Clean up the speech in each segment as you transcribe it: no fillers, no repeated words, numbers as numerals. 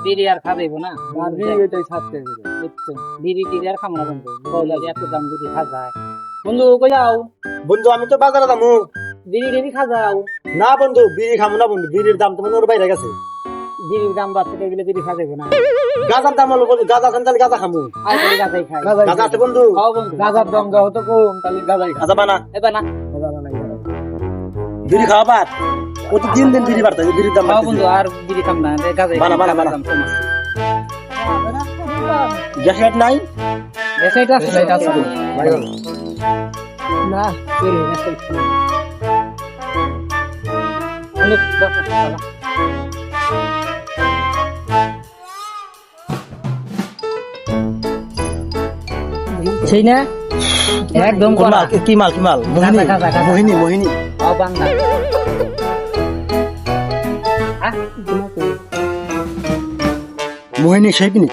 বিড়ি আর খাবেইব না বিড়ি টিড়ি আর খাম না বন্ধু এত দাম যদি খাজায় বন্ধু কই যাও বন্ধু আমি তো বাজারে যাবো। বিড়ি টিড়ি খাজাও না বন্ধু বিড়ি খাবো না বন্ধু, বিড়ির দাম তো মনে ওর বাইরে গেছে। বিড়ির দাম বাড়ছে এগুলো বিড়ি খাজাইব না গাজার দাম হলো বন্ধু, গাজা খান তাহলে গাজা খাবো। আর খালি গাজাই খাই গাজা আছে বন্ধু, খাও বন্ধু গাজার দাম যা হতো কম তাহলে গাজাই গাজা বানা এবার না বিড়ি খাওয়া বাদ, প্রতিদিন দিন বিড়ি বাড়তেছে, বিড়ির দাম খাও বাড়তেছে। বন্ধু আর বিড়ি খাম না গাজাই বানা, বানা, বানা। গ্যাস লাইট নাই? এসাইটা আছে এসাইটা আছে। না চলে এসাই অনেক বাবা সেই না একদম কোন করা মাল? কি মাল? কি মাল? মোহিনী, গাজা, গাজা, গাজা। মোহিনী, মোহিনী। ও বাংলা মোহিনী সেই কিনি।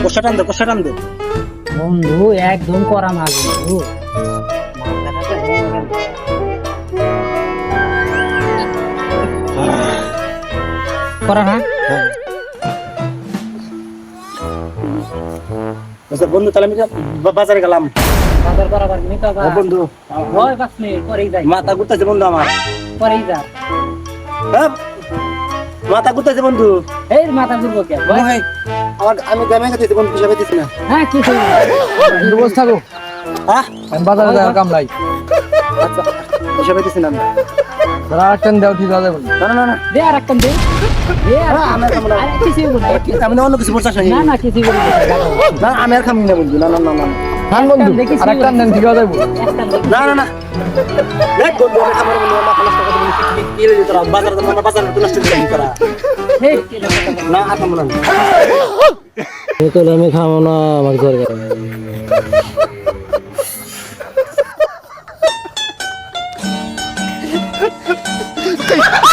কষা টান দে, কষা টান দে। বন্ধু একদম করা মাল বন্ধু করা না আচ্ছা বন্ধু তাহলে আমি বাজারে গেলাম। বাজার করা পারবি না তো বন্ধু হয় 5 মিনিট পরেই যাই মাথা ঘুরতেছে বন্ধু আমার। পরেই যা হ্যাঁ, মাথা ঘুরতেছে বন্ধু। এই মাথা ঘুরবো কে ভাই আমার আমি গ্রামে গেছি বন্ধু, পয়সা পেতেছি না। হ্যাঁ কি বন্ধু বস থাকো, হ্যাঁ আমি বাজারে যাওয়ার কাম নাই। আচ্ছা পয়সা পেতেছি না আমি। তোরা আরেকটান দাও, ঠিক আছে বন্ধু। না না না দে আর একটা দে দে আর আমার কাম না। আরে কিছু বল আমি না অন্য কিছু বলছিস না না কিছু বল না, আমি আর খামি না বন্ধু। না না না না খান বন্ধু, আরেকটান দেন, ঠিক আছে বন্ধু। না না না দেখ বন্ধু, আমি খাবার বন্ধু আমার খালাস টাকা তুমি কি রে তোরা বাজারে আমার বাজারে তো নষ্ট করে করা না। আর খাবো না আমি খাবো না, আমার দরকার